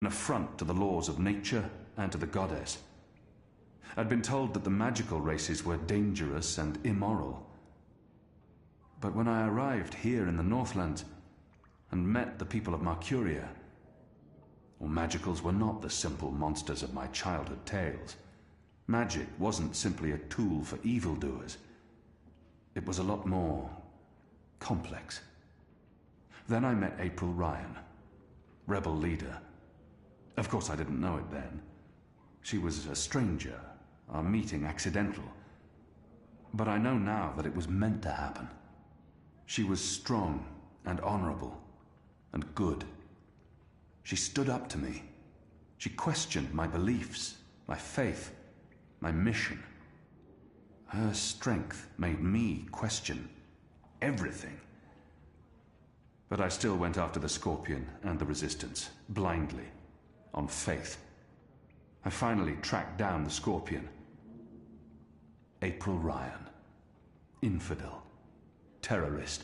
an affront to the laws of nature and to the goddess. I'd been told that the magical races were dangerous and immoral. But when I arrived here in the Northlands and met the people of Mercuria, well, magicals were not the simple monsters of my childhood tales. Magic wasn't simply a tool for evildoers. It was a lot more complex. Then I met April Ryan, rebel leader. Of course I didn't know it then. She was a stranger, our meeting accidental. But I know now that it was meant to happen. She was strong and honorable and good. She stood up to me. She questioned my beliefs, my faith, my mission. Her strength made me question everything. But I still went after the Scorpion and the Resistance, blindly, on faith. I finally tracked down the Scorpion. April Ryan. Infidel. Terrorist.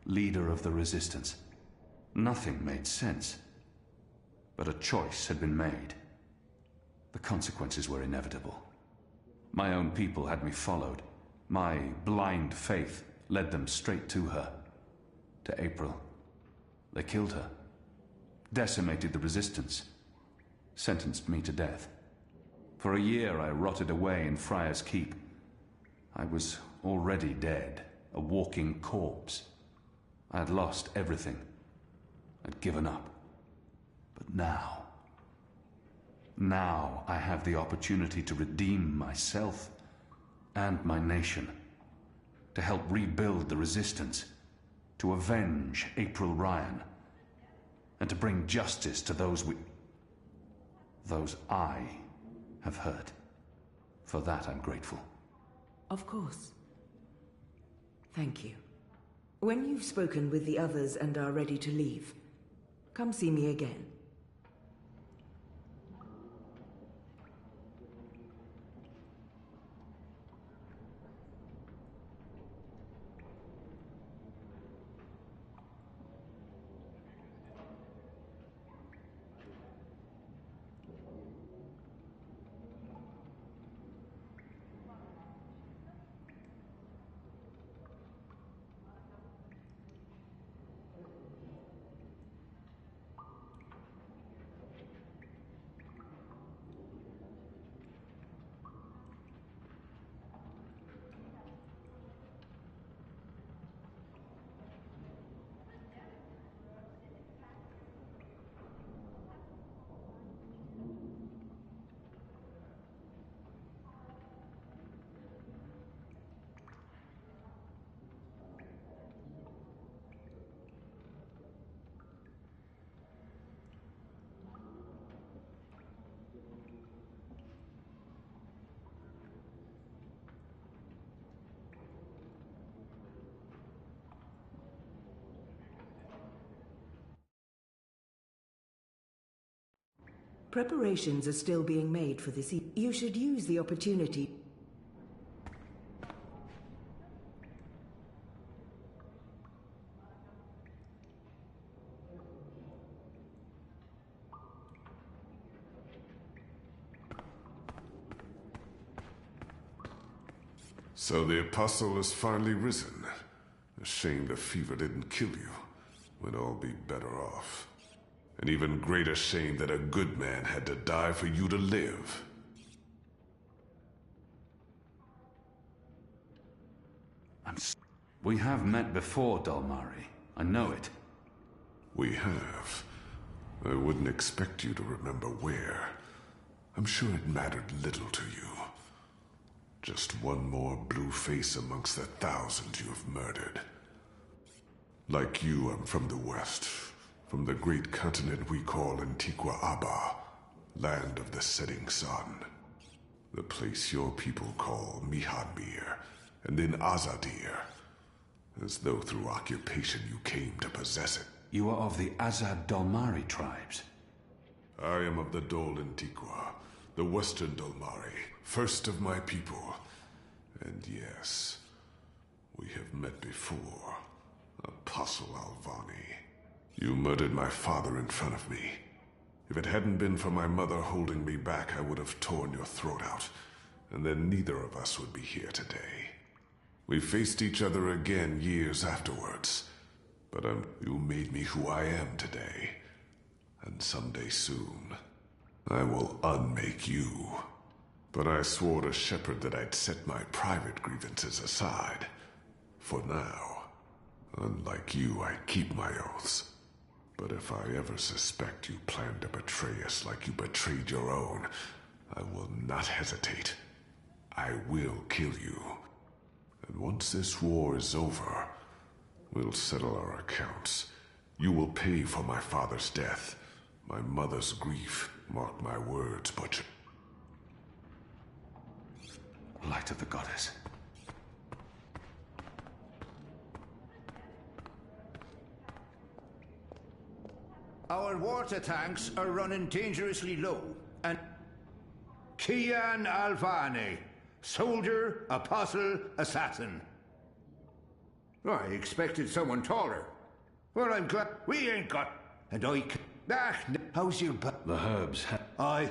Leader of the Resistance. Nothing made sense. But a choice had been made. The consequences were inevitable. My own people had me followed. My blind faith led them straight to her. To April. They killed her. Decimated the Resistance. Sentenced me to death. For a year I rotted away in Friar's Keep. I was already dead, a walking corpse. I had lost everything. I'd given up. But now I have the opportunity to redeem myself and my nation. To help rebuild the Resistance. To avenge April Ryan. And to bring justice to those I have hurt. For that I'm grateful. Of course. Thank you. When you've spoken with the others and are ready to leave, come see me again. Preparations are still being made for this. You should use the opportunity. So the Apostle has finally risen. A shame the fever didn't kill you. We'd all be better off. An even greater shame that a good man had to die for you to live. We have met before, Dalmari. I know it. We have. I wouldn't expect you to remember where. I'm sure it mattered little to you. Just one more blue face amongst the thousands you have murdered. Like you, I'm from the West. From the great continent we call Antigua Aba, land of the setting sun. The place your people call Mihadmir, and then Azadir. As though through occupation you came to possess it. You are of the Azad Dalmari tribes. I am of the Dol Antigua, the Western Dalmari, first of my people. And yes, we have met before, Apostle Alvani. You murdered my father in front of me. If it hadn't been for my mother holding me back, I would have torn your throat out, and then neither of us would be here today. We faced each other again years afterwards, but you made me who I am today. And someday soon, I will unmake you. But I swore to Shepard that I'd set my private grievances aside. For now. Unlike you, I keep my oaths. But if I ever suspect you plan to betray us like you betrayed your own, I will not hesitate. I will kill you. And once this war is over, we'll settle our accounts. You will pay for my father's death. My mother's grief, mark my words, Butcher. Light of the Goddess. Our water tanks are running dangerously low, and Kian Alvane, soldier, apostle, assassin. I expected someone taller. Well, I'm glad we ain't got... And how's your butt? The herbs. I'm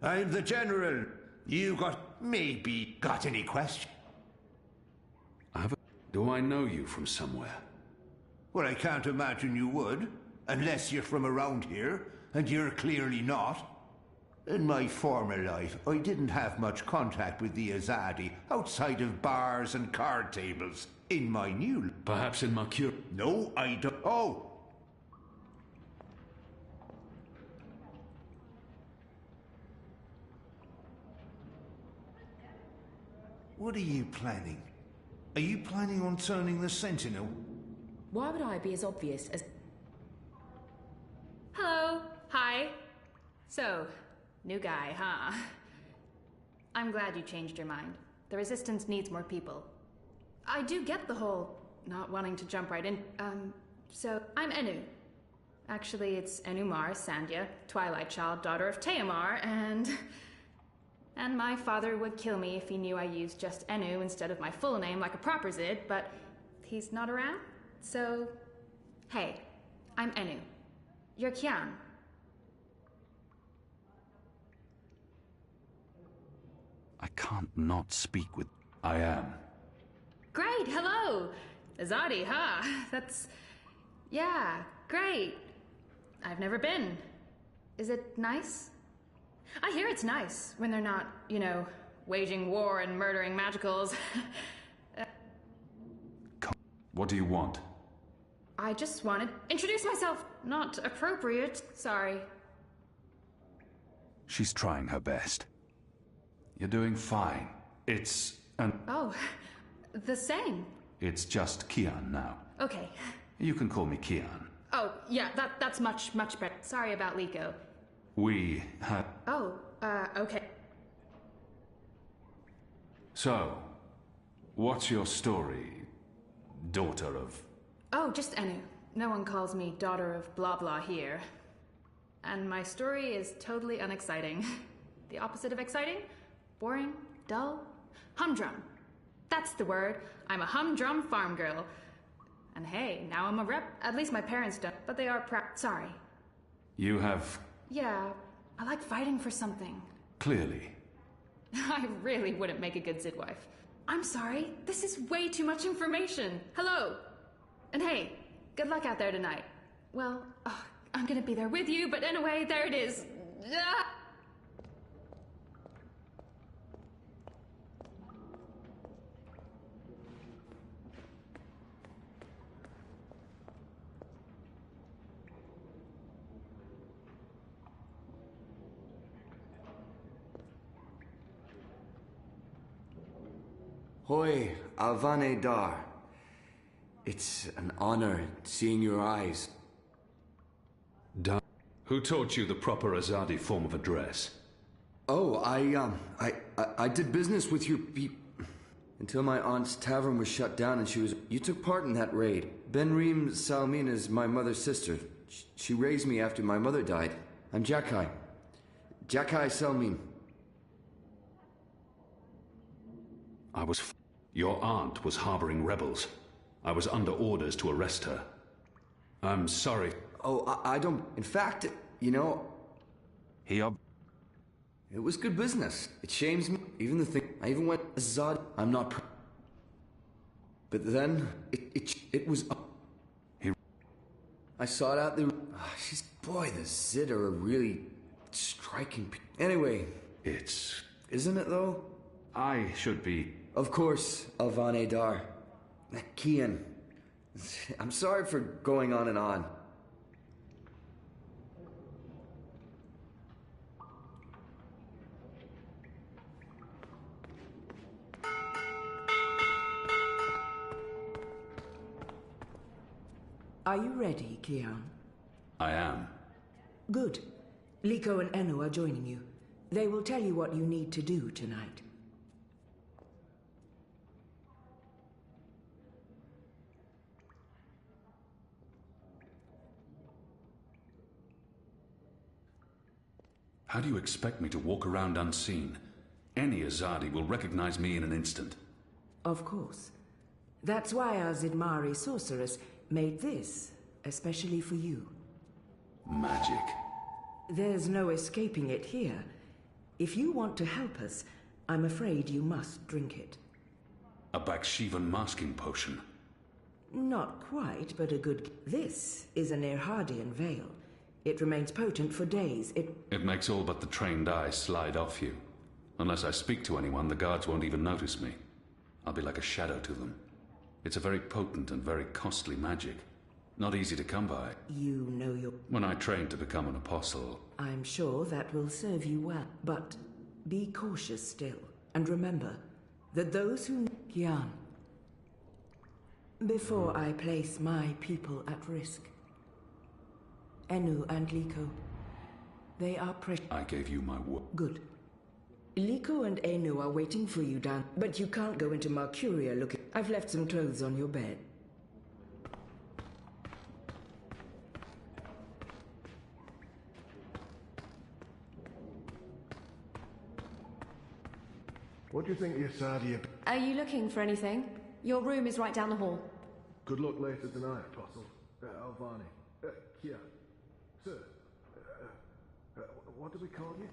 the general. You maybe got any question? Do I know you from somewhere? Well, I can't imagine you would, unless you're from around here, and you're clearly not. In my former life, I didn't have much contact with the Azadi outside of bars and card tables. In my new... Perhaps in Mercure? No, I don't... Oh! What are you planning? Are you planning on turning the Sentinel? Why would I be as obvious as... Hello. Hi. So, new guy, huh? I'm glad you changed your mind. The Resistance needs more people. I do get the whole not wanting to jump right in. So, I'm Enu. Actually, it's Enumar Sandhya, Twilight Child, daughter of Teomar, and my father would kill me if he knew I used just Enu instead of my full name like a proper Zid, but he's not around, so... Hey, I'm Enu. You're Kian. I can't not speak with... I am. Great, hello! Azadi, huh? That's... Yeah, great. I've never been. Is it nice? I hear it's nice when they're not, you know, waging war and murdering magicals. What do you want? I just wanted... Introduce myself! Not appropriate, sorry. She's trying her best. You're doing fine. It's an... Oh, the same. It's just Kian now. Okay. You can call me Kian. Oh, yeah, that's much better. Sorry about Liko. We had... Oh, okay. So, what's your story, daughter of... Oh, just Enu. No one calls me daughter of blah blah here. And my story is totally unexciting. The opposite of exciting? Boring? Dull? Humdrum. That's the word. I'm a humdrum farm girl. And hey, now I'm a rep. At least my parents don't, but they are sorry. You have... Yeah, I like fighting for something. Clearly. I really wouldn't make a good Zid wife. I'm sorry, this is way too much information. Hello. And hey, good luck out there tonight. Well, I'm gonna be there with you, but anyway, there it is. Ah! Hoi, Alvane Dar. It's an honor seeing your eyes. Who taught you the proper Azadi form of address? Oh, I did business with your until my aunt's tavern was shut down and you took part in that raid. Benreem Salmin is my mother's sister. She raised me after my mother died. I'm Jakai. Jakai Salmin. Your aunt was harboring rebels. I was under orders to arrest her. I'm sorry. Oh, I don't... In fact, you know... It was good business. It shames me. Even the thing... I even went... Zod... I'm not... But then... It was... I sought out the... she's... Boy, the Zid are a really... striking... Anyway... Isn't it, though? I should be... Of course, Alvan Adar. Kian. I'm sorry for going on and on. Are you ready, Kian? I am. Good. Liko and Enu are joining you. They will tell you what you need to do tonight. How do you expect me to walk around unseen? Any Azadi will recognize me in an instant. Of course. That's why our Zidmari sorceress made this, especially for you. Magic. There's no escaping it here. If you want to help us, I'm afraid you must drink it. A Bakshivan masking potion. Not quite, but a good... This is an Irhadian veil. It remains potent for days. It makes all but the trained eyes slide off you. Unless I speak to anyone, the guards won't even notice me. I'll be like a shadow to them. It's a very potent and very costly magic. Not easy to come by. You know your... When I trained to become an apostle... I'm sure that will serve you well. But be cautious still. And remember that those who... Kian. Before I place my people at risk. Enu and Liko. They are precious. I gave you my word. Good. Liko and Enu are waiting for you down... But you can't go into Mercuria looking... I've left some clothes on your bed. What do you think, Yasadia? Are you looking for anything? Your room is right down the hall. Good luck later tonight, Apostle. Alvani. Kia. Sir. What do we call you?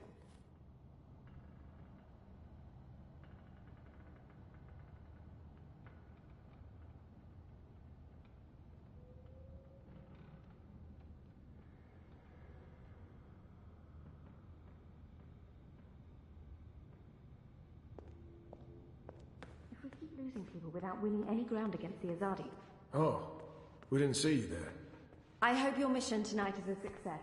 If we keep losing people without winning any ground against the Azadi... Oh, we didn't see you there. I hope your mission tonight is a success.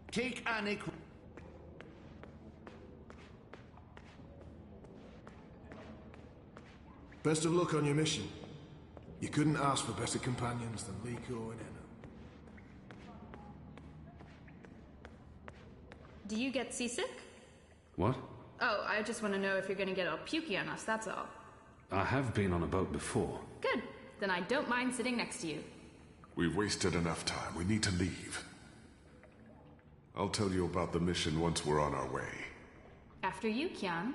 Take Anik. Best of luck on your mission. You couldn't ask for better companions than Liko and Enu. Do you get seasick? What? Oh, I just want to know if you're going to get all pukey on us, that's all. I have been on a boat before. Good. Then I don't mind sitting next to you. We've wasted enough time. We need to leave. I'll tell you about the mission once we're on our way. After you, Kian.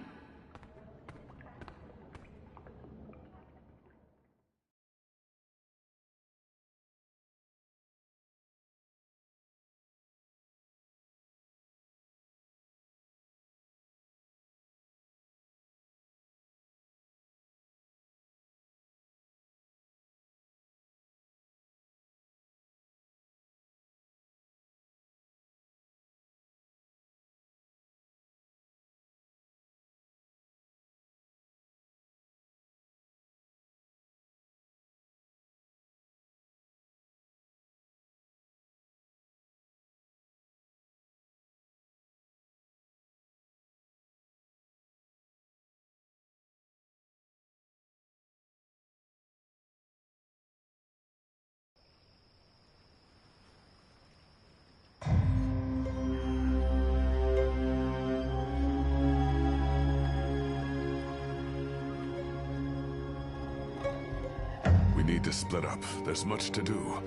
We need to split up. There's much to do,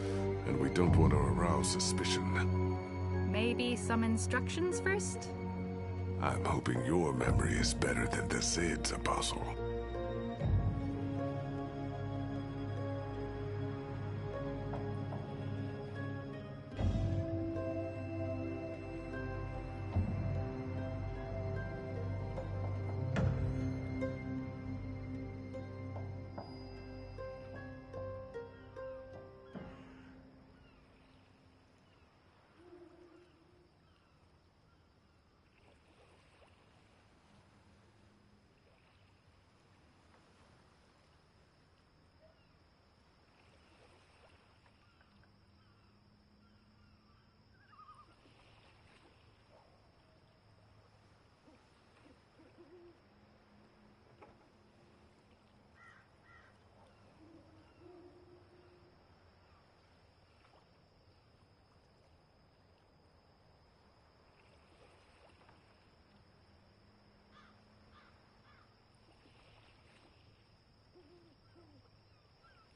and we don't want to arouse suspicion. Maybe some instructions first? I'm hoping your memory is better than the Zed's, Apostle.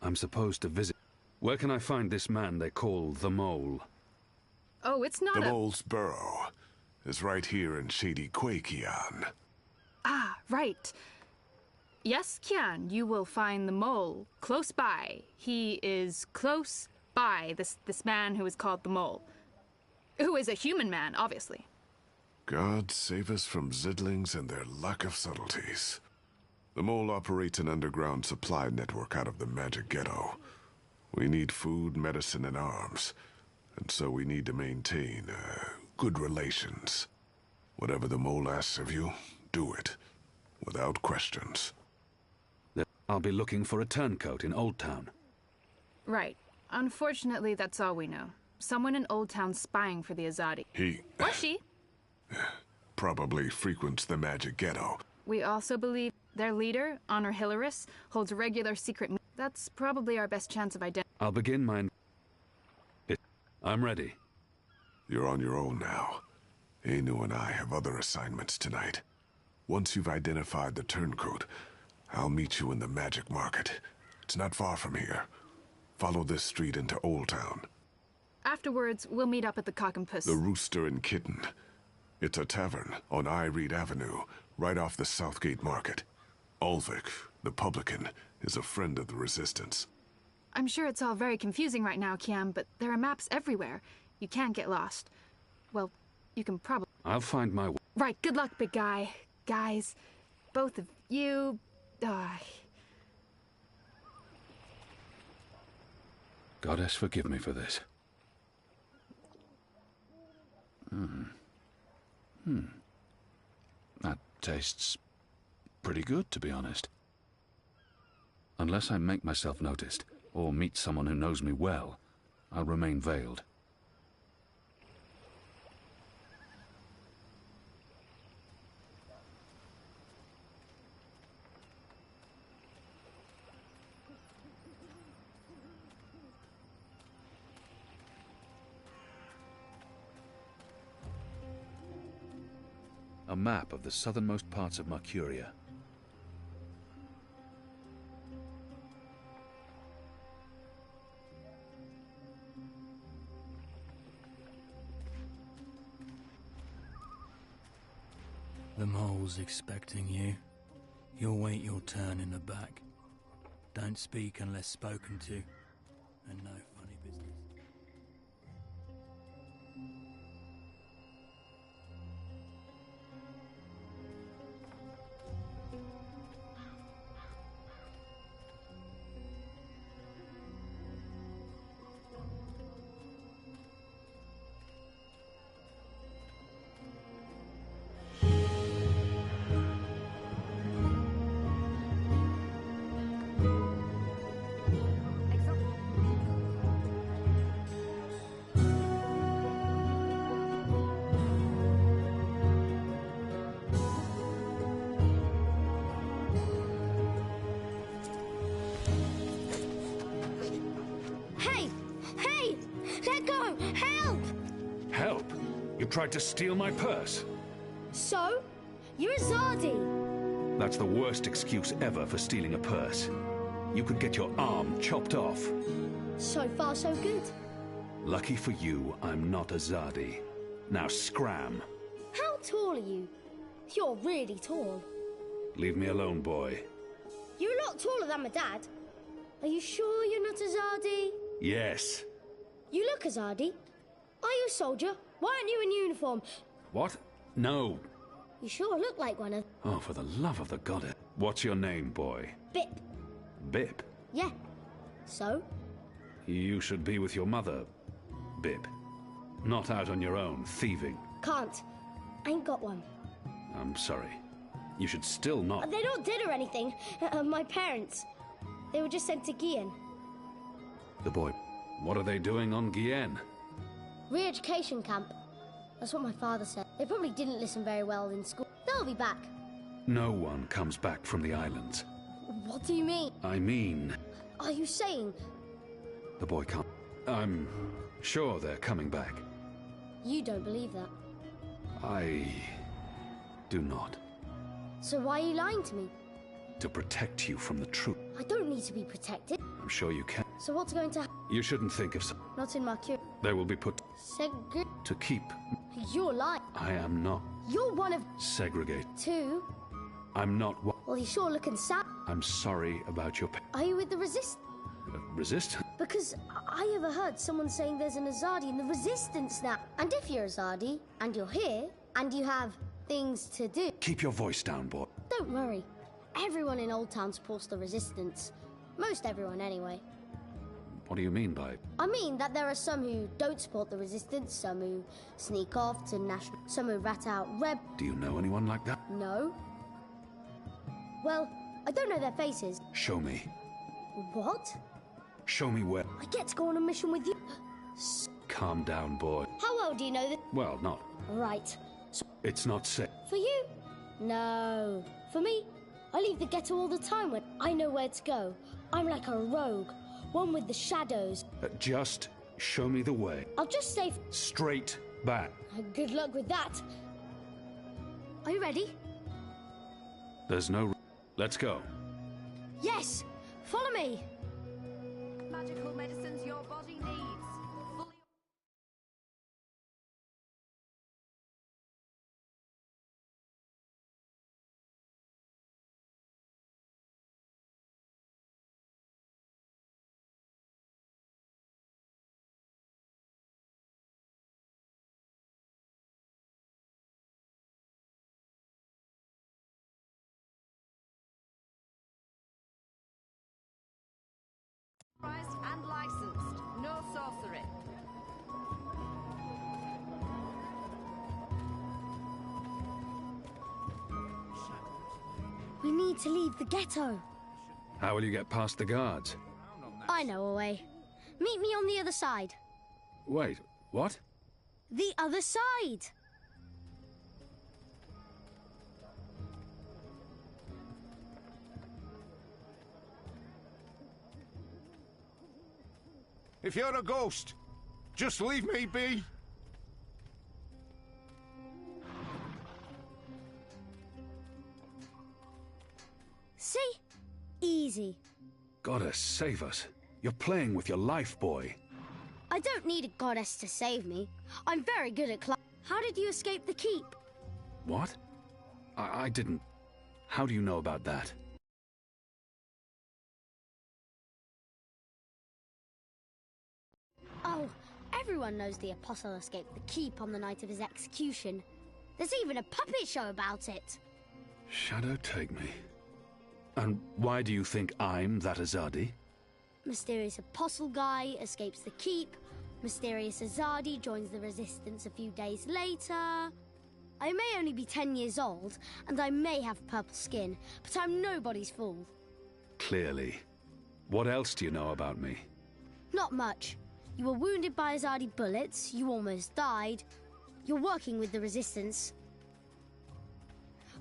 I'm supposed to visit. Where can I find this man they call the Mole? Oh, it's not The Mole's burrow is right here in Shady Quay, Kian. Ah, right. Yes, Kian, you will find the Mole close by. He is close by, this man who is called the Mole. Who is a human man, obviously. God save us from Zidlings and their lack of subtleties. The Mole operates an underground supply network out of the magic ghetto. We need food, medicine, and arms. And so we need to maintain, good relations. Whatever the Mole asks of you, do it. Without questions. I'll be looking for a turncoat in Old Town. Right. Unfortunately, that's all we know. Someone in Old Town spying for the Azadi. He... Or she. probably frequents the magic ghetto. We also believe their leader, Honor Hilaris, holds regular secret... That's probably our best chance of identifying... I'll begin my... I'm ready. You're on your own now. Anu and I have other assignments tonight. Once you've identified the turncoat, I'll meet you in the magic market. It's not far from here. Follow this street into Old Town. Afterwards, we'll meet up at the Cock and Puss. The Rooster and Kitten. It's a tavern on I Reed Avenue, right off the Southgate Market. Ulvik, the publican, is a friend of the Resistance. I'm sure it's all very confusing right now, Kiam, but there are maps everywhere. You can't get lost. Well, you can probably... I'll find my way. Right, good luck, big guy. Guys, both of you... Goddess, forgive me for this. That tastes pretty good, to be honest. Unless I make myself noticed, or meet someone who knows me well, I'll remain veiled. A map of the southernmost parts of Mercuria. The Mole's expecting you. You'll wait your turn in the back. Don't speak unless spoken to. And no funny business. You tried to steal my purse. So? You're a Zardi. That's the worst excuse ever for stealing a purse. You could get your arm chopped off. So far, so good. Lucky for you, I'm not a Zardi. Now scram. How tall are you? You're really tall. Leave me alone, boy. You're a lot taller than my dad. Are you sure you're not Azadi? Yes. You look Azadi. Are you a soldier? Why aren't you in uniform? What? No. You sure look like one of... Oh, for the love of the goddess. What's your name, boy? Bip. Bip? Yeah. So? You should be with your mother, Bip. Not out on your own, thieving. Can't. Ain't got one. I'm sorry. You should still not... They're not dead or anything. My parents. They were just sent to Gien. The boy... What are they doing on Gien? Re-education camp. That's what my father said. They probably didn't listen very well in school. They'll be back. No one comes back from the islands. What do you mean? I mean... Are you saying... The boy can't... I'm sure they're coming back. You don't believe that? I... do not. So why are you lying to me? To protect you from the truth. I don't need to be protected. I'm sure you can. So what's going to happen? You shouldn't think of some... Not in my cure. They will be put... To keep. You're lying. I am not... You're one of... Segregate. Two. I'm not... Well, you're sure looking sad. I'm sorry about your... Are you with the resist... Resist? Because I overheard someone saying there's an Azadi in the resistance now. And if you're Azadi, and you're here, and you have things to do... Keep your voice down, boy. Don't worry. Everyone in Old Town supports the resistance. Most everyone, anyway. What do you mean by... I mean that there are some who don't support the resistance, some who sneak off to national... Some who rat out Reb... Do you know anyone like that? No. Well, I don't know their faces. Show me. What? Show me where... I get to go on a mission with you. Calm down, boy. How well do you know that? Well, not. Right. So it's not safe. For you? No. For me? I leave the ghetto all the time when I know where to go. I'm like a rogue. One with the shadows. Just show me the way. I'll just stay... Straight back. Good luck with that. Are you ready? There's no... Let's go. Yes! Follow me! Magical medicines your body needs. Fully... and licensed. No sorcery. We need to leave the ghetto. How will you get past the guards? I know a way. Meet me on the other side. Wait, what? The other side! If you're a ghost, just leave me be. See? Easy. Goddess, save us. You're playing with your life, boy. I don't need a goddess to save me. I'm very good at How did you escape the keep? What? I didn't... How do you know about that? Oh, everyone knows the Apostle escaped the keep on the night of his execution. There's even a puppet show about it. Shadow take me. And why do you think I'm that Azadi? Mysterious Apostle guy escapes the keep. Mysterious Azadi joins the resistance a few days later. I may only be 10 years old, and I may have purple skin, but I'm nobody's fool. Clearly. What else do you know about me? Not much. You were wounded by Azadi bullets, you almost died. You're working with the resistance.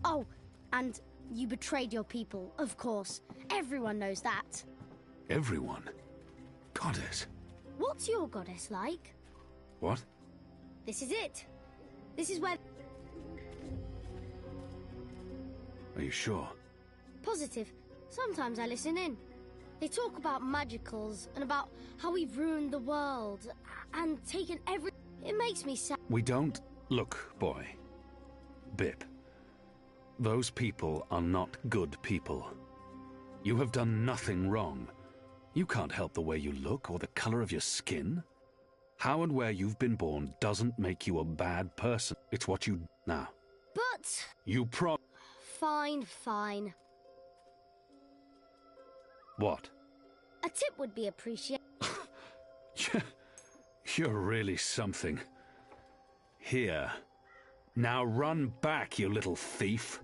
Oh, and you betrayed your people, of course. Everyone knows that. Everyone? Goddess. What's your goddess like? What? This is it. This is where... Are you sure? Positive. Sometimes I listen in. They talk about magicals and about how we've ruined the world and taken every... It makes me sad. We don't... Look, boy. Bip. Those people are not good people. You have done nothing wrong. You can't help the way you look or the color of your skin. How and where you've been born doesn't make you a bad person. It's what you... Now. But... You Fine, fine. What? A tip would be appreciated. You're really something. Here. Now run back, you little thief.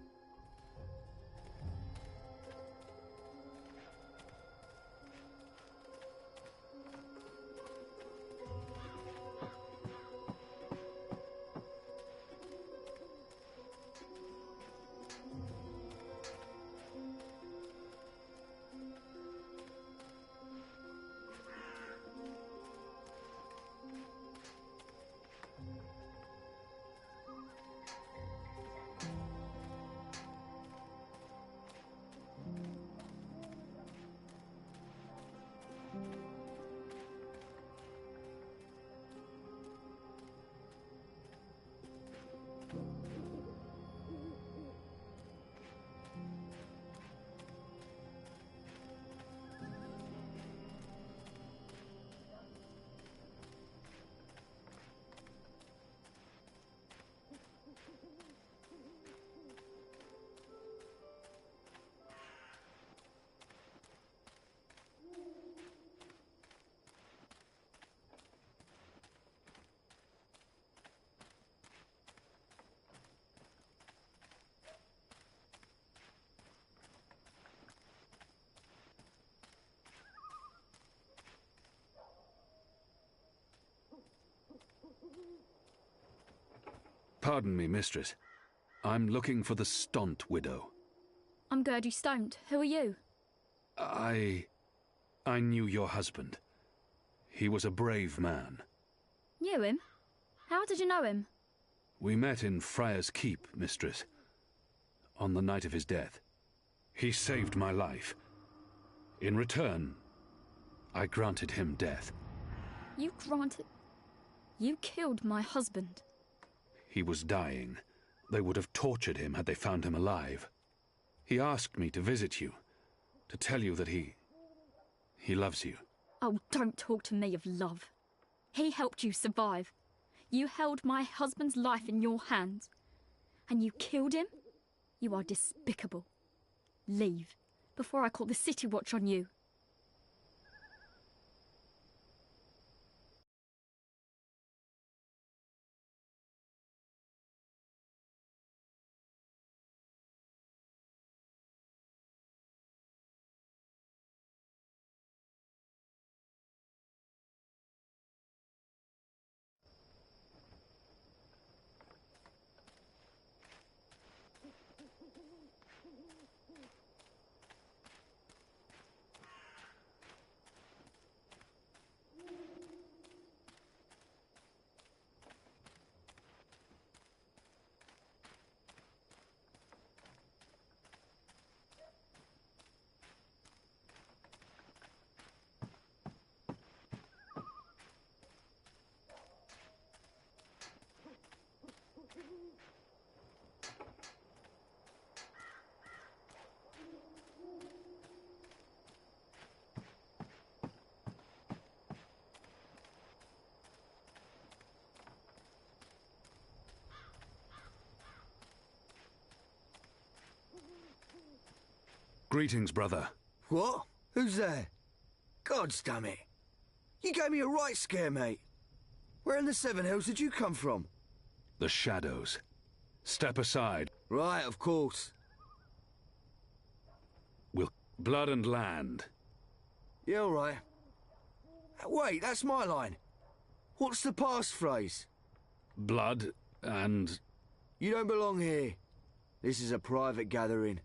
Pardon me, mistress. I'm looking for the Stant widow. I'm Gertie Stant. Who are you? I knew your husband. He was a brave man. Knew him? How did you know him? We met in Friar's Keep, mistress. On the night of his death. He saved my life. In return, I granted him death. You granted... You killed my husband. He was dying. They would have tortured him had they found him alive. He asked me to visit you, to tell you that he loves you. Oh, don't talk to me of love. He helped you survive. You held my husband's life in your hands. And you killed him? You are despicable. Leave, before I call the City Watch on you. Greetings, brother. What? Who's there? Gods damn it. You gave me a right scare, mate. Where in the Seven Hills did you come from? The shadows. Step aside. Right, of course. We'll... Blood and land. Yeah, all right. Wait, that's my line. What's the passphrase? Blood and... You don't belong here. This is a private gathering.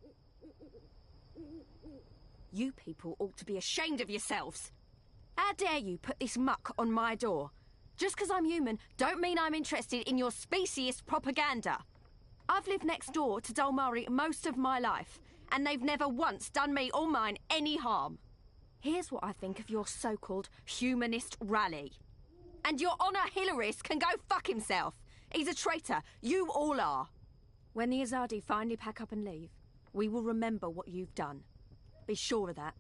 You people ought to be ashamed of yourselves. How dare you put this muck on my door? Just because I'm human, don't mean I'm interested in your speciesist propaganda. I've lived next door to Dolmari most of my life, and they've never once done me or mine any harm. Here's what I think of your so-called humanist rally. And your Honour Hillarist can go fuck himself. He's a traitor. You all are. When the Azadi finally pack up and leave, we will remember what you've done. Be sure of that.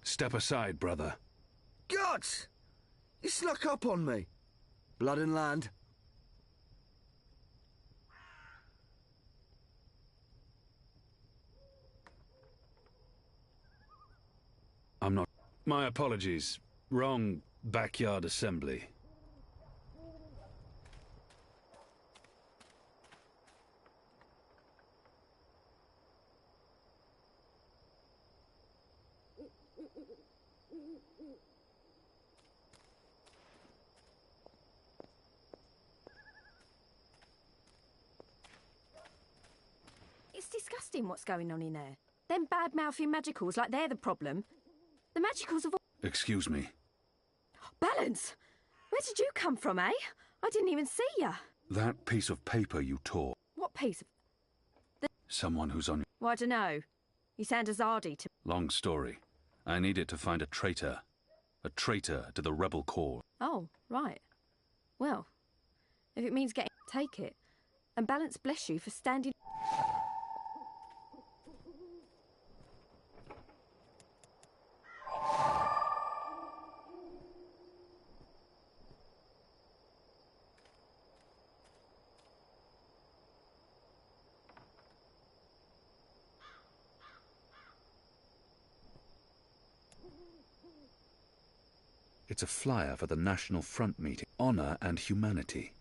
Step aside, brother. Gods! You snuck up on me. Blood and land. I'm not... My apologies. Wrong backyard assembly. It's disgusting what's going on in there. Them bad-mouthing magicals like they're the problem. The magicals have all... Excuse me. Balance! Where did you come from, eh? I didn't even see ya. That piece of paper you tore. What piece of... Someone who's on... Well, I don't know. You sound Azadi to... Long story. I needed to find a traitor. A traitor to the rebel cause. Oh, right. Well, if it means getting... Take it. And Balance bless you for standing... It's a flyer for the National Front meeting. Honor and humanity.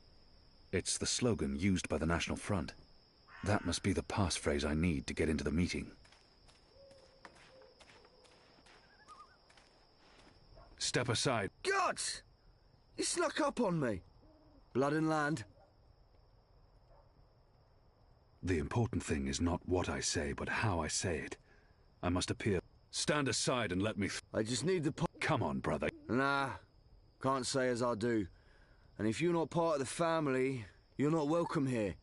It's the slogan used by the National Front. That must be the passphrase I need to get into the meeting. Step aside. Gods! You snuck up on me. Blood and land. The important thing is not what I say, but how I say it. I must appear... Stand aside and let me... I just need the... Come on, brother. Nah, can't say as I do. And if you're not part of the family, you're not welcome here.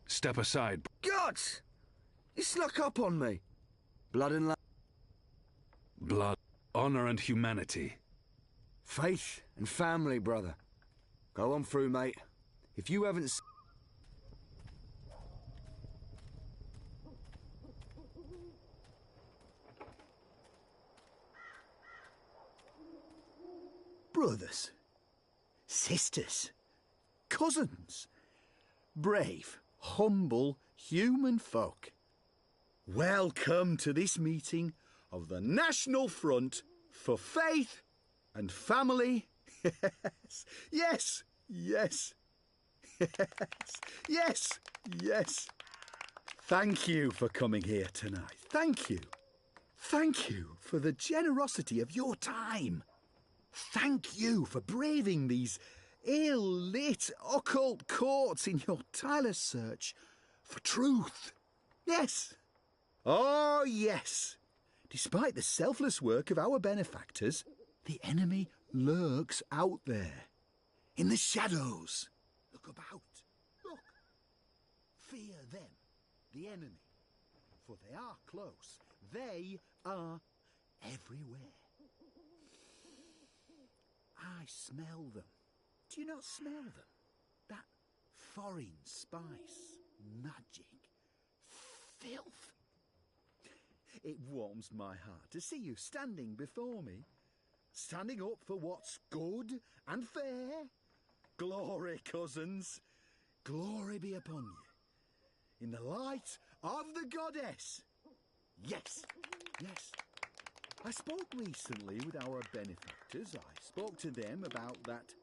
Step aside. Gods! You snuck up on me. Blood and land. Blood, honor and humanity. Faith and family, brother. Go on through, mate. If you haven't... Brothers, sisters, cousins, brave, humble human folk. Welcome to this meeting of the National Front for Faith and Family. Yes, yes, yes, yes, yes. Thank you for coming here tonight. Thank you. Thank you for the generosity of your time. Thank you for braving these ill-lit occult courts in your tireless search for truth. Yes. Oh, yes. Despite the selfless work of our benefactors, the enemy lurks out there, in the shadows. Look about. Look. Fear them, the enemy, for they are close. They are everywhere. I smell them. Do you not smell them? That foreign spice, magic, filth. It warms my heart to see you standing before me, standing up for what's good and fair. Glory, cousins, glory be upon you, in the light of the goddess. Yes, yes. I spoke recently with our benefactors. I spoke to them about that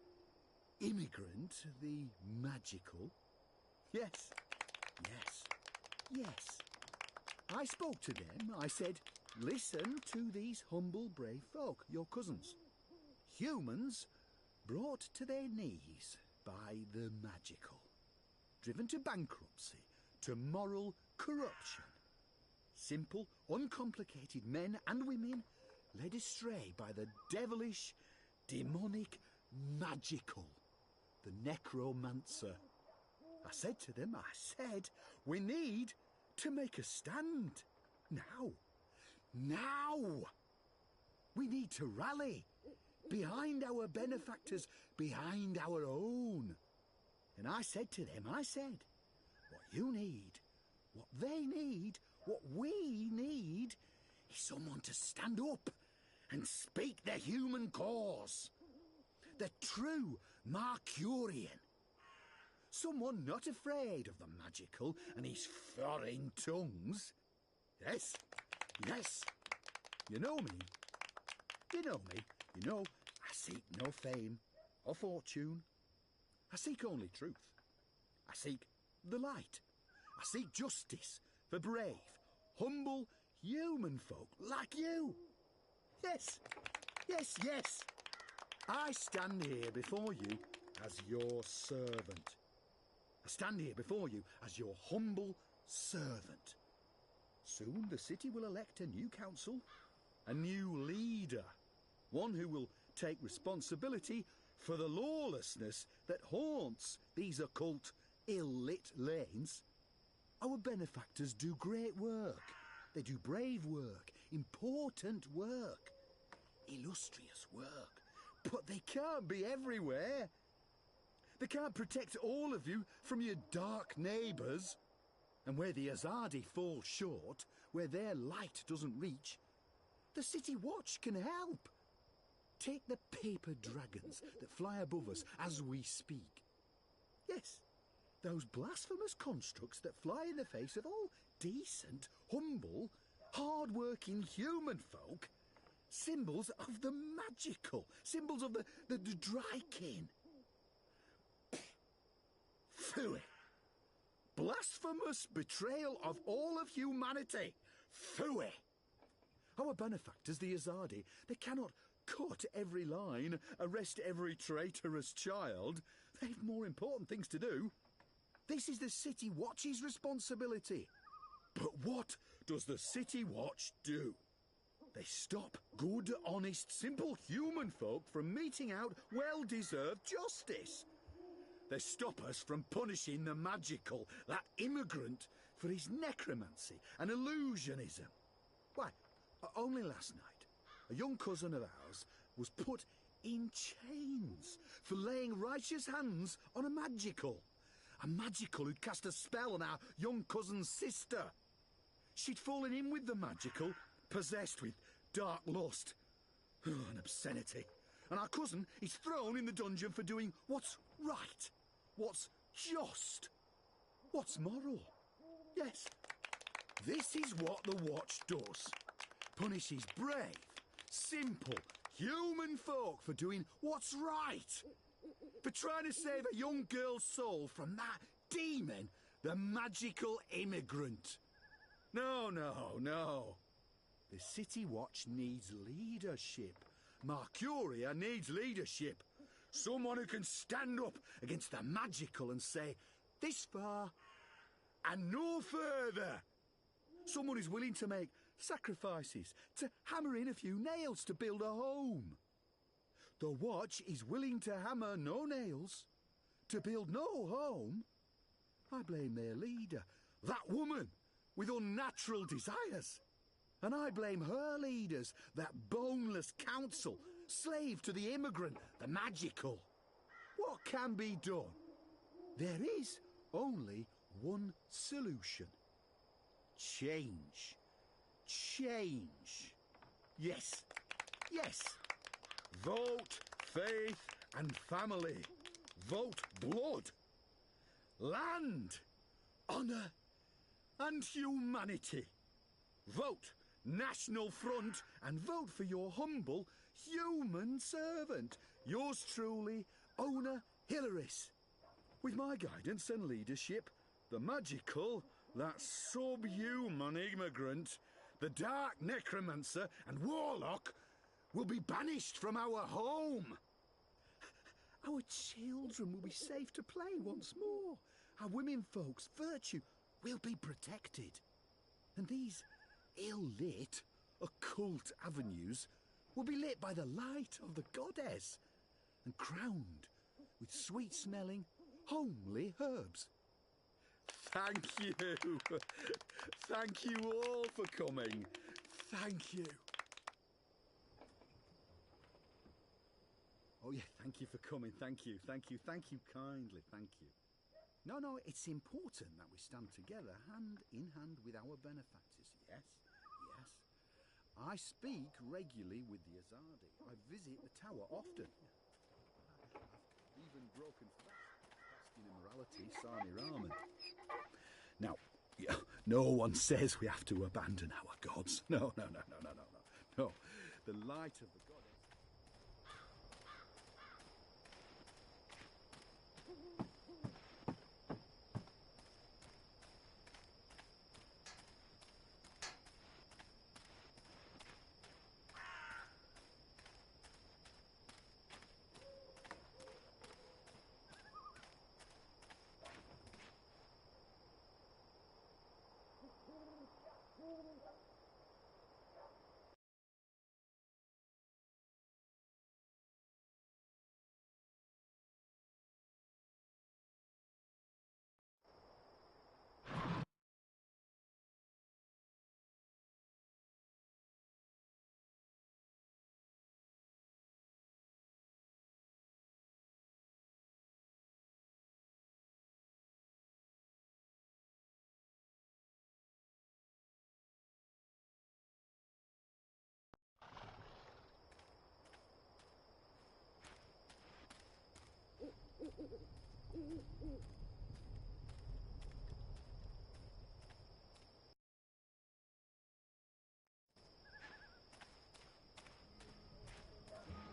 immigrant, the magical. Yes, yes. Yes. I spoke to them. I said, listen to these humble, brave folk, your cousins. Humans brought to their knees by the magical. Driven to bankruptcy, to moral corruption. Simple, uncomplicated men and women led astray by the devilish, demonic, magical, the necromancer. I said to them, we need to make a stand. Now. We need to rally behind our benefactors, behind our own. And I said to them, what you need, what they need, what we need, is someone to stand up and speak the human cause. The true Mercurian. Someone not afraid of the magical and his foreign tongues. Yes. You know me. You know, I seek no fame or fortune. I seek only truth. I seek the light. I seek justice for brave, humble, human folk like you. Yes. I stand here before you as your servant. I stand here before you as your humble servant. Soon the city will elect a new council, a new leader, one who will take responsibility for the lawlessness that haunts these occult, ill-lit lanes. Our benefactors do great work. They do brave work, important work, illustrious work. But they can't be everywhere. They can't protect all of you from your dark neighbours. And where the Azadi fall short, where their light doesn't reach, the City Watch can help. Take the paper dragons that fly above us as we speak. Yes, those blasphemous constructs that fly in the face of all decent, humble, hard-working human folk. Symbols of the magical, symbols of the Drykin. Phooey. Blasphemous betrayal of all of humanity. Phooey. Our benefactors, the Azadi, they cannot cut every line, arrest every traitorous child. They've more important things to do. This is the City Watch's responsibility. But what does the City Watch do? They stop good, honest, simple human folk from meting out well-deserved justice. They stop us from punishing the magical, that immigrant, for his necromancy and illusionism. Why, only last night, a young cousin of ours was put in chains for laying righteous hands on a magical who'd cast a spell on our young cousin's sister. She'd fallen in with the magical, possessed with dark lust and obscenity. And our cousin is thrown in the dungeon for doing what's right, what's just, what's moral. Yes, this is what the Watch does. Punishes brave, simple, human folk for doing what's right. For trying to save a young girl's soul from that demon, the magical immigrant. No. The City Watch needs leadership. Mercuria needs leadership. Someone who can stand up against the magical and say, this far and no further. Someone who's willing to make sacrifices, to hammer in a few nails to build a home. The Watch is willing to hammer no nails, to build no home. I blame their leader, that woman with unnatural desires. And I blame her leaders, that boneless council, slave to the immigrant, the magical. What can be done? There is only one solution. Change. Yes. Vote, faith and family. Vote blood. Land, honour and humanity. Vote National Front and vote for your humble human servant. Yours truly, Owner Hilaris. With my guidance and leadership, the magical That subhuman immigrant, the dark necromancer and warlock, will be banished from our home. Our children will be safe to play once more. Our women folks' virtue will be protected. And these ill-lit, occult avenues will be lit by the light of the goddess and crowned with sweet-smelling, homely herbs. Thank you. Thank you all for coming. Thank you. Oh, yeah, thank you for coming. Thank you, thank you, thank you kindly. Thank you. No, it's important that we stand together, hand in hand with our benefactors. Yes, yes. I speak regularly with the Azadi. I visit the tower often. I've even broken fast in immorality, Sani Raman. Now, no one says we have to abandon our gods. No. No, the light of the goddess.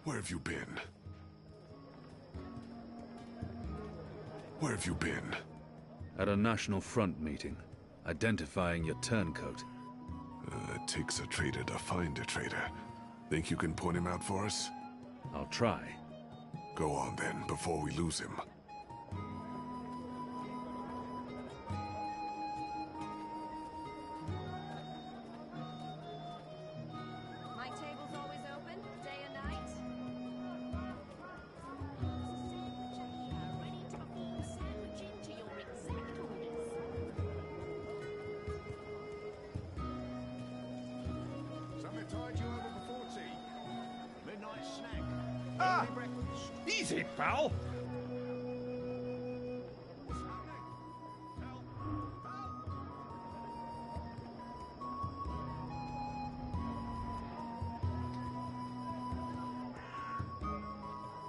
Where have you been? Where have you been? At a National Front meeting, identifying your turncoat. It takes a traitor to find a traitor. Think you can point him out for us? I'll try. Go on then, before we lose him. My table's always open, day and night. Ready to perform sandwiching to your exact orders. Something tied you over before tea. Midnight snack. Ah! Early breakfast. Easy, pal!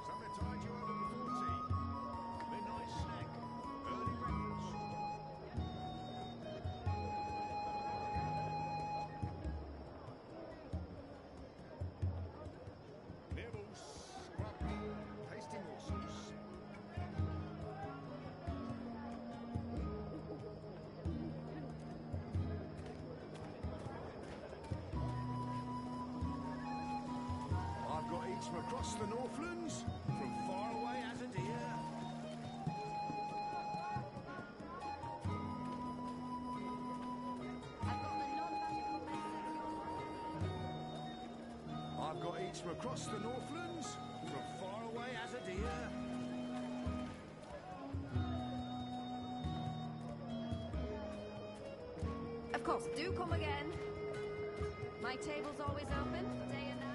Something tied you over before tea. Midnight snack. Early breakfast. Nibbles. Scrub. Tasty morsels. I've got eats from across the Northlands, from far away as a deer. I've got eats from across the Northlands, from far away as a deer. Of course, do come again. My table's always open, day and night.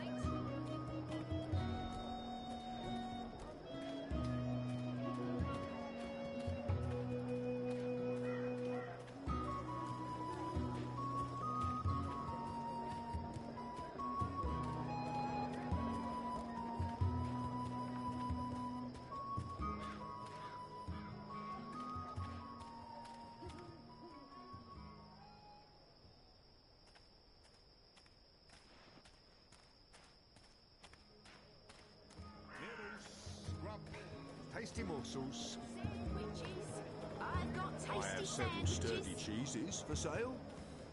Nibbles. Scrub. Tasty morsels. Sandwiches. I've got tasty I have several sturdy cheeses for sale.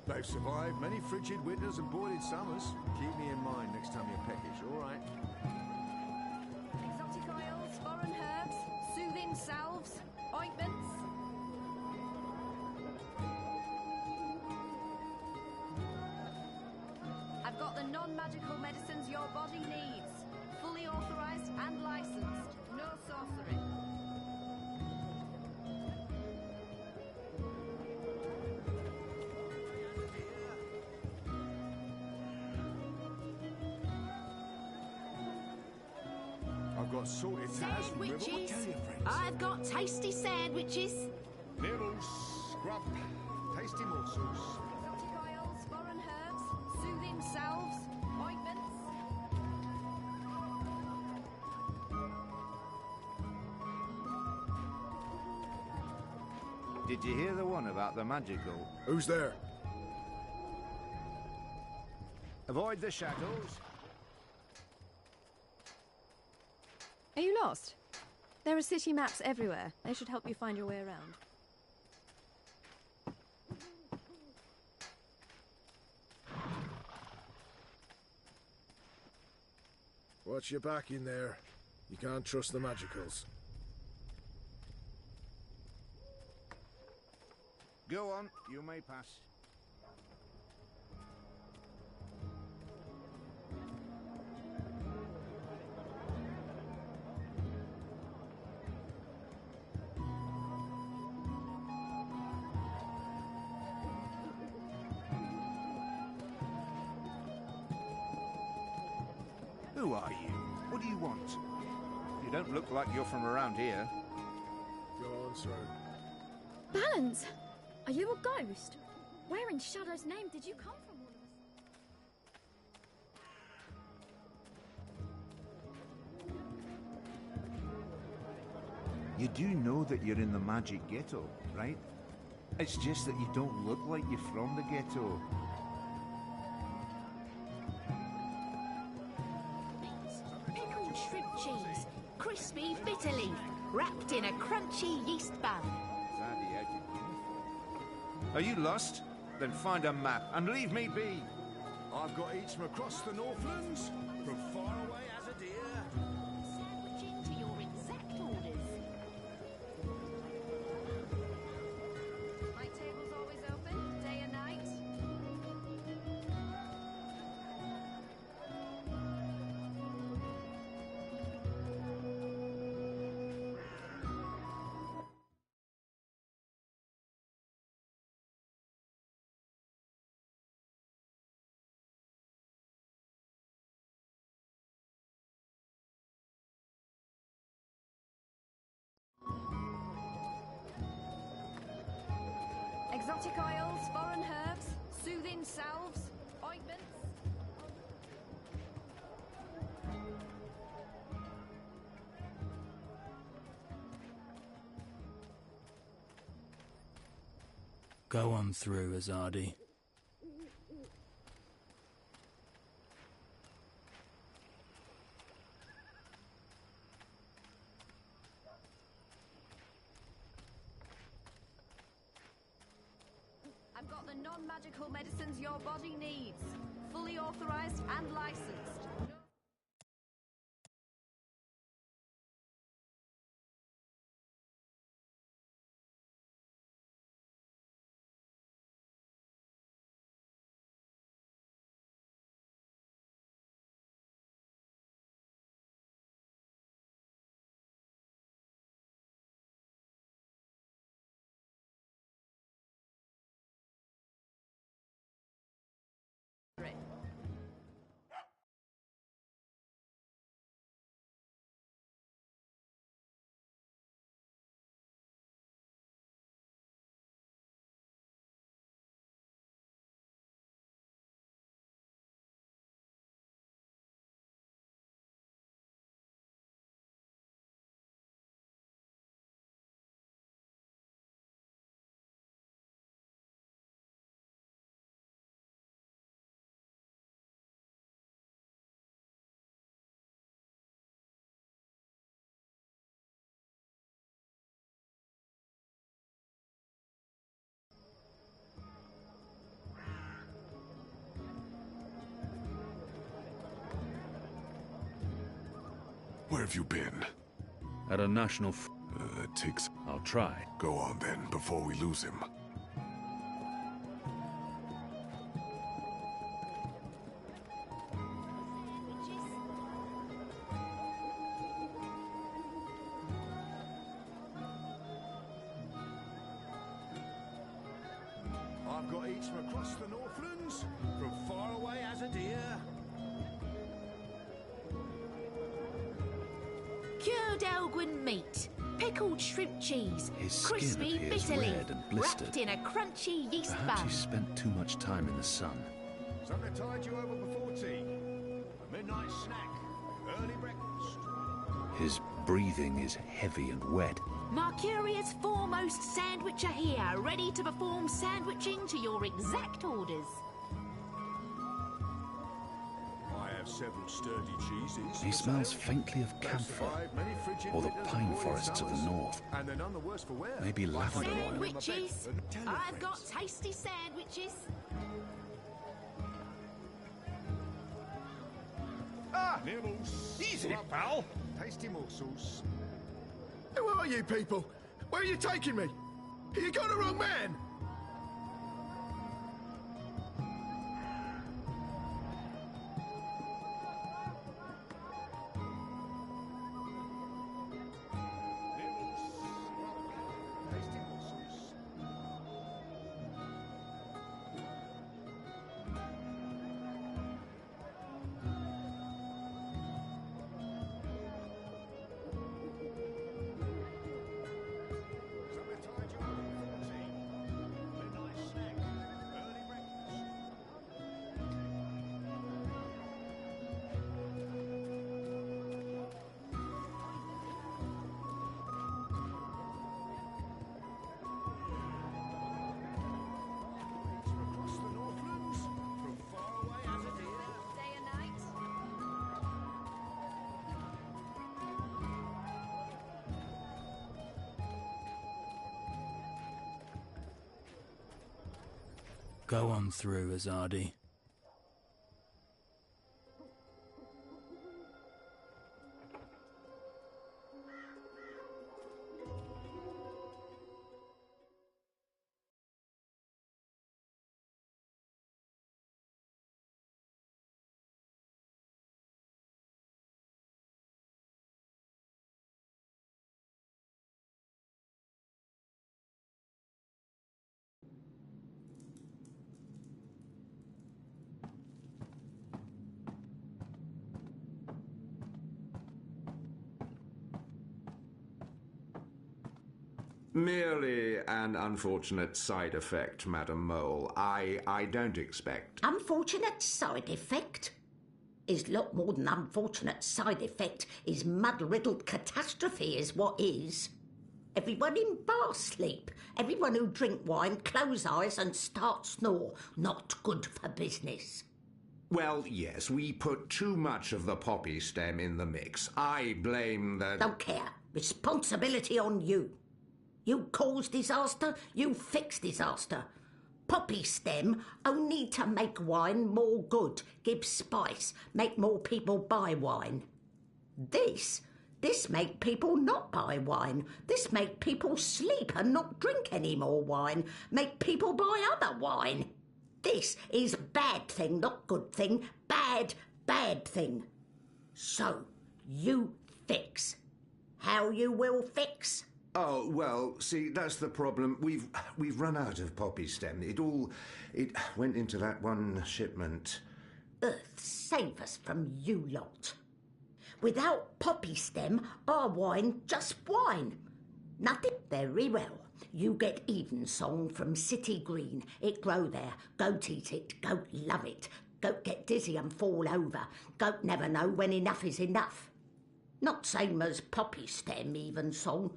They've survived many frigid winters and boiling summers. Keep me in mind next time you're peckish, all right? Exotic oils, foreign herbs, soothing salves, ointments. I've got the non-magical medicines your body needs. Fully authorized and licensed. No sorcery. I've got sorted taz from River. What Sandwiches. tell your friends? I've got tasty sandwiches. Nibbles, scrub, tasty morsels. Exotic oils, foreign herbs, soothing salves, ointments. Did you hear the one about the magical? Who's there? Avoid the shadows. Are you lost? There are city maps everywhere. They should help you find your way around. Watch your back in there. You can't trust the magicals. Go on, you may pass. Who are you? What do you want? You don't look like you're from around here. Go on, sir. Balance! Are you a ghost? Where in Shadow's name did you come from, all of us? You do know that you're in the magic ghetto, right? It's just that you don't look like you're from the ghetto. Pickled shrimp cheese. Crispy bitter leaf. Wrapped in a crunchy yeast bun. Are you lost? Then find a map and leave me be. I've got eats from across the Northlands, from far away as a deer. Sandwiching to your exact orders. My table's always open, day and night. Exotic oils, foreign herbs, soothing salves, ointments. Go on through, Azadi. I've got the non-magical medicines your body needs. Fully authorized and licensed. Where have you been? At a national It takes... I'll try. Go on then, before we lose him. I've got eats from across the Northlands, from far away as a deer. Cured Elgin meat, pickled shrimp cheese, His skin crispy appears bitter leaf, red and blistered. wrapped in a crunchy yeast Perhaps bun. he spent too much time in the sun. Something to tide you over before tea. A midnight snack, early breakfast. His breathing is heavy and wet. Mercuria's foremost sandwicher here, ready to perform sandwiching to your exact orders. I have several sturdy cheeses. He for smells sale. faintly of They've camphor, survived many frigid or the winters pine and boiling forests of the summers, north. and they're none the worse for wear. Maybe lavender oil. Sandwiches! I've got tasty sandwiches. Ah, nibbles. Easy, pal. Tasty morsels. Who are you people? Where are you taking me? You got the wrong man! Tasty morsels. Something to tide you over before tea. Midnight snack, early breakfast. Eats from across the Northlands, from far away as a deer. Day and night. Go on through, Azadi. Merely an unfortunate side effect, Madam Mole. I don't expect... Unfortunate side effect? Is lot more than unfortunate side effect. Is mud-riddled catastrophe is what is. Everyone in bar sleep. Everyone who drink wine close eyes and start snore. Not good for business. Well, yes, we put too much of the poppy stem in the mix. I blame the... Don't care. Responsibility on you. You cause disaster, you fix disaster. Poppy stem only to make wine more good, give spice, make more people buy wine. This make people not buy wine. This make people sleep and not drink any more wine. Make people buy other wine. This is bad thing, not good thing. Bad thing. So, you fix. How you will fix? Oh, well, see, that's the problem. We've run out of poppy stem. It went into that one shipment. Earth save us from you lot. Without poppy stem, our wine just wine. Nothing. Very well. You get Evensong from City Green. It grow there. Goat eat it. Goat love it. Goat get dizzy and fall over. Goat never know when enough is enough. Not same as poppy stem, Evensong.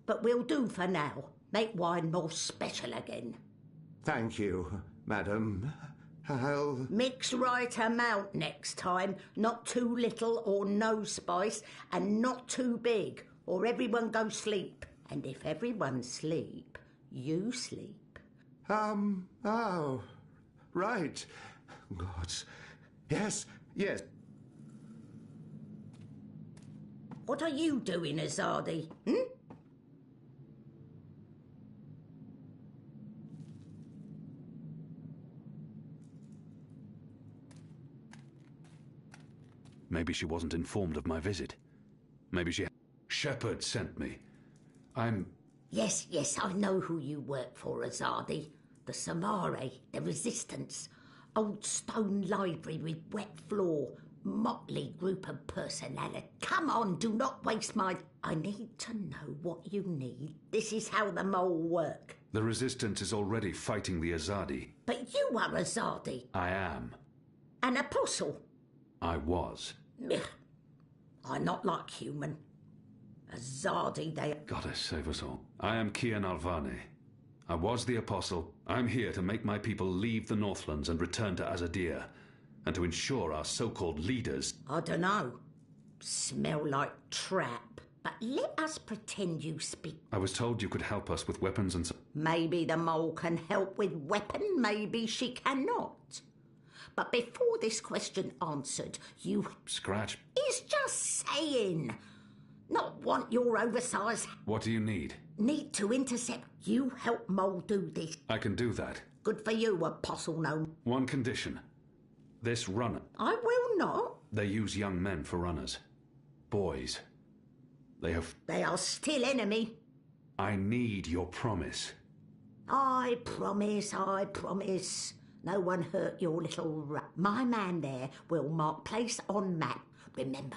But we'll do for now. Make wine more special again. Thank you, madam. I'll... Mix right amount next time. Not too little or no spice, and not too big, or everyone go sleep. And if everyone sleep, you sleep. Oh, right. God. Yes. What are you doing, Azadi? Maybe she wasn't informed of my visit. Maybe she... Shepard sent me. Yes, I know who you work for, Azadi. The Samare, the Resistance. Old stone library with wet floor. Motley group of personality. Come on, do not waste my... I need to know what you need. This is how the mole work. The Resistance is already fighting the Azadi. But you are Azadi. I am. An apostle. I was. I'm not like human. Azadi, they... Goddess save us all. I am Kian Alvane. I was the apostle. I'm here to make my people leave the Northlands and return to Azadir, and to ensure our so-called leaders... I dunno. Smell like trap. But let us pretend you speak. I was told you could help us with weapons and... Maybe the mole can help with weapon, maybe she cannot. But before this question answered, you... Scratch. He's just saying. Not want your oversized... What do you need? Need to intercept. You help Mole do this. I can do that. Good for you, Apostle Gnome. One condition. This runner... I will not. They use young men for runners. Boys. They are still enemy. I need your promise. I promise. No one hurt your little rat. My man there will mark place on map. Remember,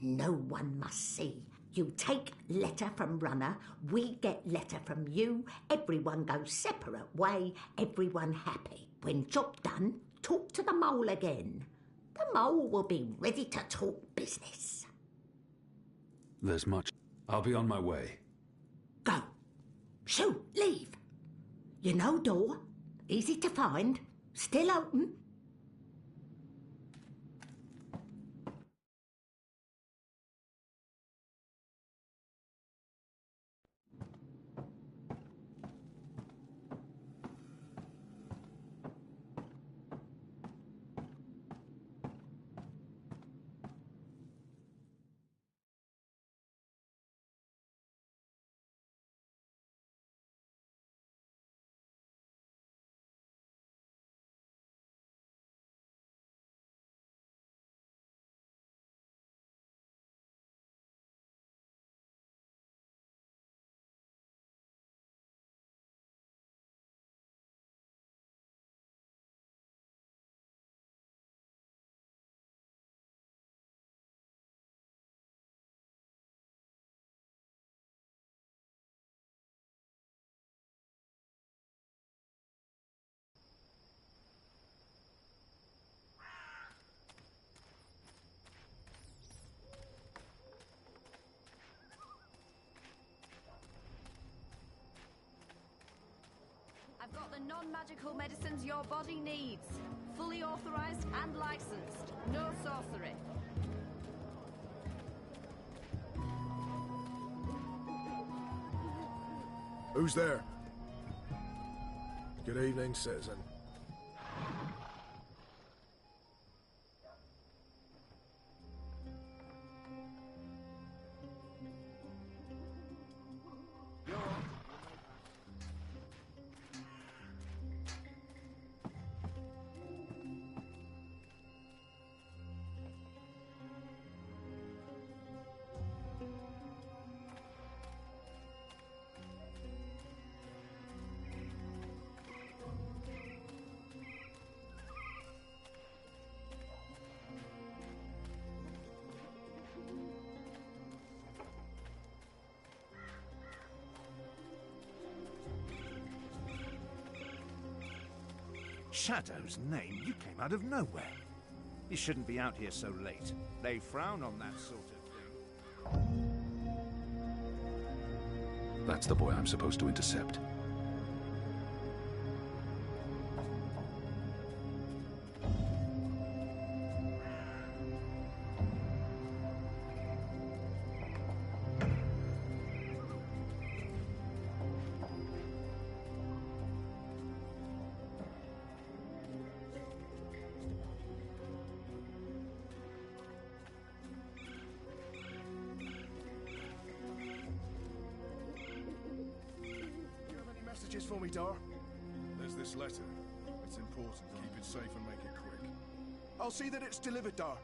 no one must see. You take letter from runner, we get letter from you, everyone goes separate way, everyone happy. When job done, talk to the mole again. The mole will be ready to talk business. There's much. I'll be on my way. Go. Shoot, leave. You know door. Easy to find. Still open. I've got the non-magical medicines your body needs. Fully authorized and licensed. No sorcery. Who's there? Good evening, citizen. Shadow's name? You came out of nowhere. You shouldn't be out here so late. They frown on that sort of thing. That's the boy I'm supposed to intercept. Dar? There's this letter. It's important. Keep it safe and make it quick. I'll see that it's delivered, Dar.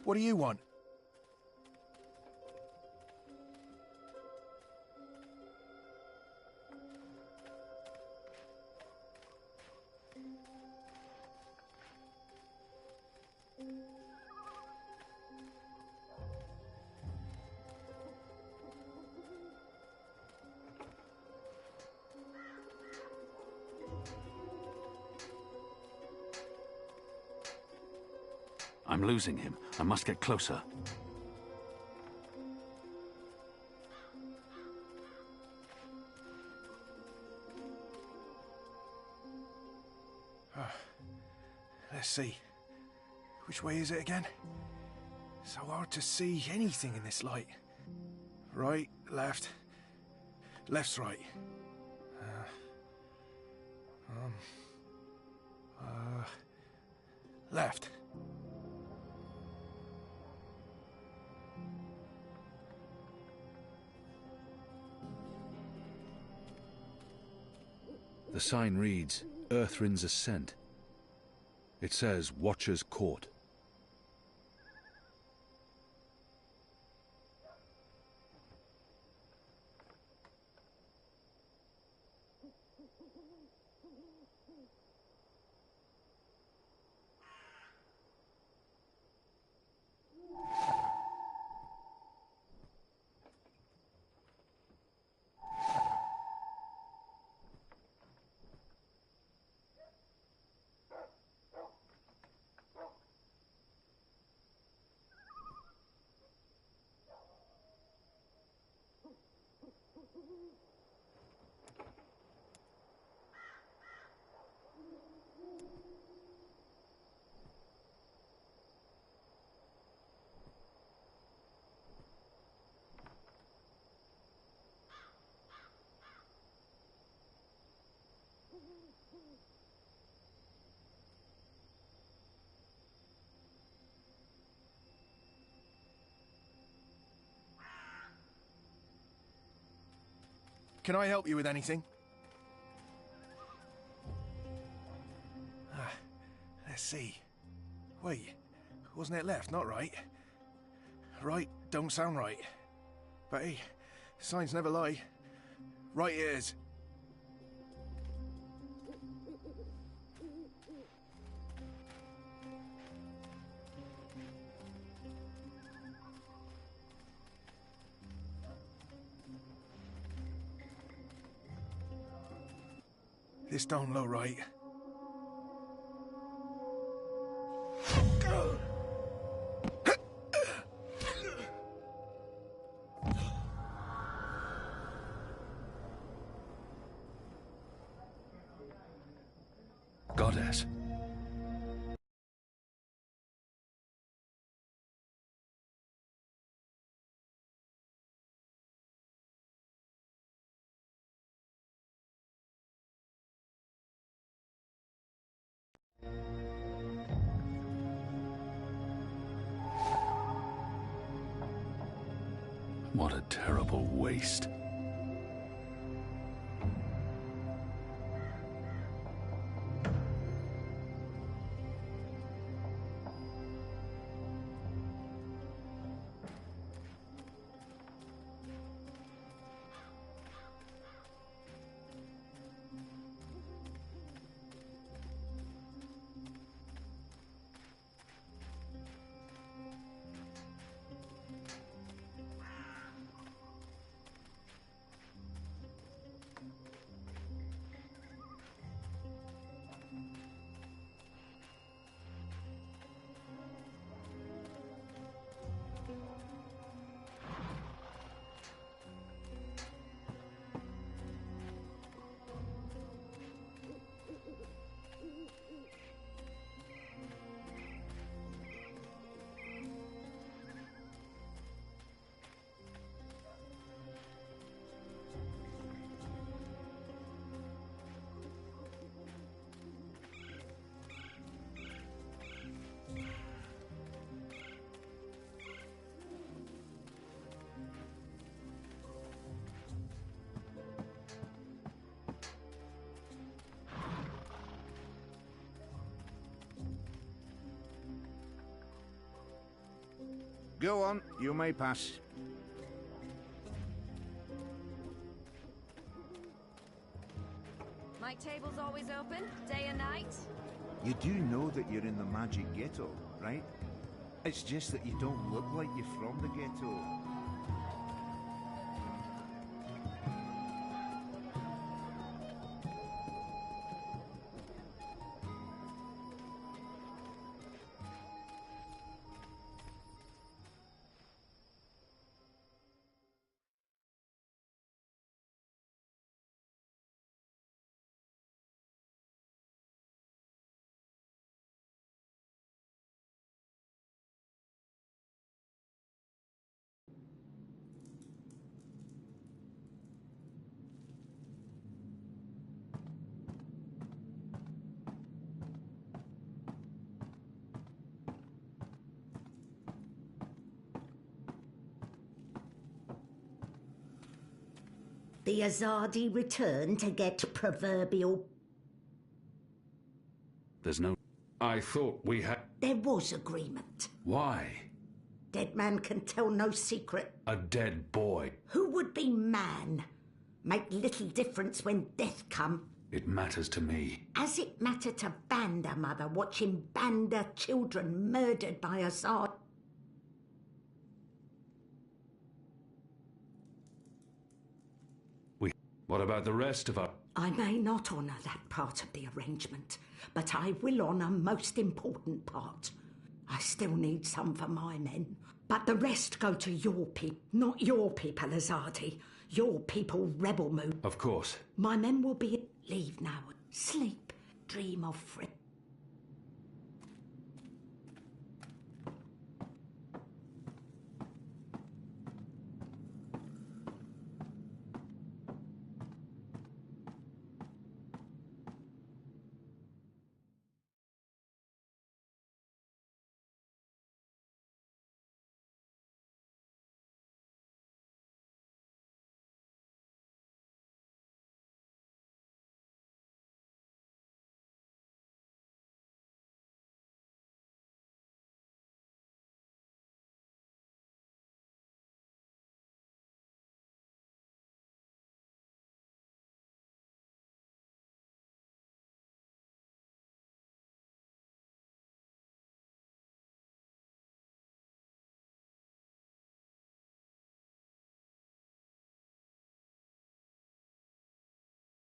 What do you want? I'm losing him. I must get closer. Let's see. Which way is it again? So hard to see anything in this light. Right, left. Left's right. Left. The sign reads, Earthrin's Ascent. It says, Watcher's Court. Can I help you with anything? Let's see. Wait, wasn't it left, not right? Right don't sound right. But hey, signs never lie. Right it is. This don't look right. Goddess. What a terrible waste. Go on, you may pass. My table's always open, day and night. You do know that you're in the magic ghetto, right? It's just that you don't look like you're from the ghetto. The Azadi return to get proverbial... There's no... I thought we had... There was agreement. Why? Dead man can tell no secret. A dead boy. Who would be man? Make little difference when death come. It matters to me. As it matter to Banda, mother, watching Banda children murdered by Azad. What about the rest of us? I may not honour that part of the arrangement, but I will honour most important part. I still need some for my men, but the rest go to your people, not your people, Azadi. Your people rebel mood. Of course. My men will be... Leave now. Sleep. Dream of...